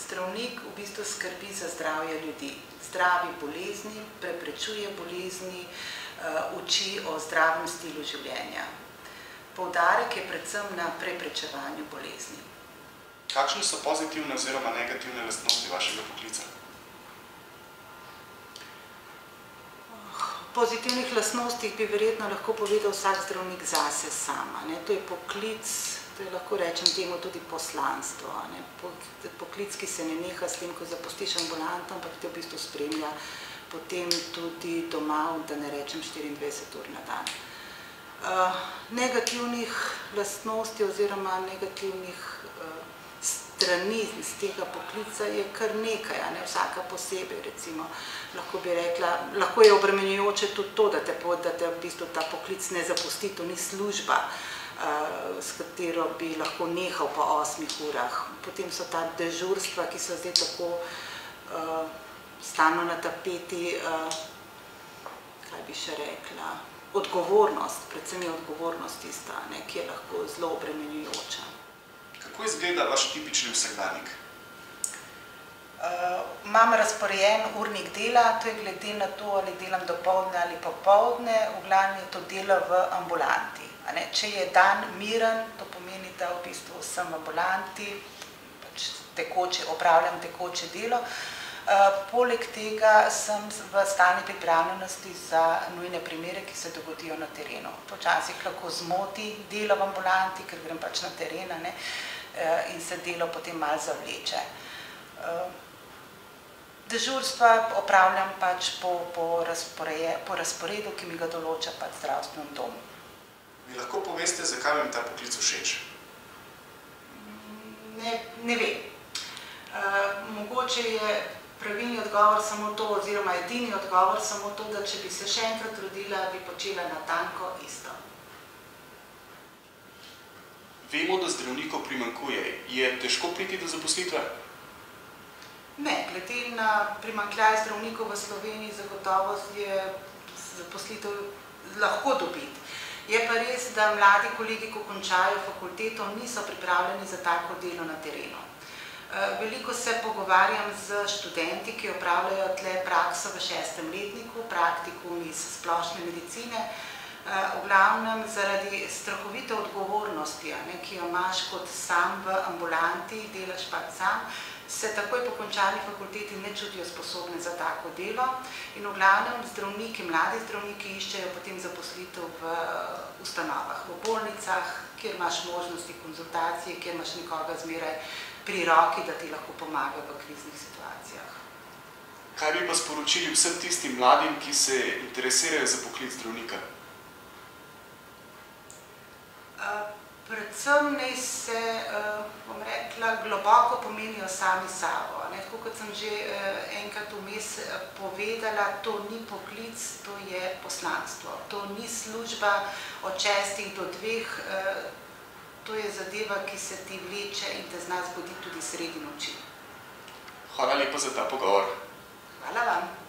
zdravnik v bistvu skrbi za zdravje ljudi. Zdravi bolezni, preprečuje bolezni, uči o zdravem stilu življenja. Poudarek je predvsem na preprečevanju bolezni. Kakšne so pozitivne oziroma negativne lastnosti vašega poklica? O pozitivnih lastnostih bi verjetno lahko povedal vsak zdravnik zase sama. To je poklic, to je lahko rečem temu tudi poslanstvo. Poklic, ki se ne neha s tem, ko zapustiš ambulanto, ampak te v bistvu spremlja potem tudi doma, da ne rečem 24 ur na dan. Negativnih lastnosti oziroma negativnih strani z tega poklica je kar nekaj, vsaka posebej, recimo. Lahko bi rekla, lahko je obremenjujoče tudi to, da te v bistvu ta poklic ne zapusti, to ni služba, s katero bi lahko nehal po 8 urah. Potem so ta dežurstva, ki so zdaj tako stalno na tapeti, kaj bi še rekla, odgovornost, predvsem je odgovornost tista, ki je lahko zelo obremenjujoča. Kako izgleda vaš tipični vsakdanjik? Imam razporejen urnik dela, to je glede na to, ali delam dopoldne ali popoldne, v glavnem je to delo v ambulanti. Če je dan miren, to pomeni, da v bistvu sem v ambulanti, opravljam tekoče delo. Poleg tega sem v stalni pripravljenosti za nujne primere, ki se dogodijo na terenu. To včasih lahko zmoti delo v ambulanti, ker grem pač na teren in se delo potem malo zavleče. Dežurstva opravljam pač po razporedu, ki mi ga določa pač zdravstvenem domu. Mi lahko poveste, zakaj vam ta poklic všeč? Ne vem. Mogoče je pravilni odgovor samo to, oziroma edini odgovor samo to, da če bi se še enkrat rodila, bi počela natanko isto. Vemo, da zdravnikov primanjkuje. Je težko priti do zaposlitve? Ne, glede na primanjkljaj zdravnikov v Sloveniji zagotovo je zaposlitev lahko dobiti. Je pa res, da mladi kolegi, ko končajo fakulteto, niso pripravljeni za tako delo na terenu. Veliko se pogovarjam z študenti, ki opravljajo tle prakso v 6. letniku, praktikum iz splošne medicine, v glavnem zaradi strahovite odgovornosti, ki jo imaš kot sam v ambulanti, delaš pač sam, se takoj po končani fakulteti ne čutijo sposobne za tako delo in v glavnem zdravniki, mladi zdravniki iščejo potem zaposlitev v ustanovah, v bolnicah, kjer imaš možnosti konzultacije, kjer imaš nekoga zmeraj pri roki, da ti lahko pomaga v kriznih situacijah. Kaj bi pa sporočili vsem tistim mladim, ki se interesirajo za poklic zdravnika? Predvsem naj se, bom rekla, globoko pomenijo sami sabo. Tako kot sem že enkrat vmes povedala, to ni poklic, to je poslanstvo. To ni služba od 6 do 2, to je zadeva, ki se ti vleče in te zna zbuditi tudi sredi noči. Hvala lepa za ta pogovor. Hvala vam.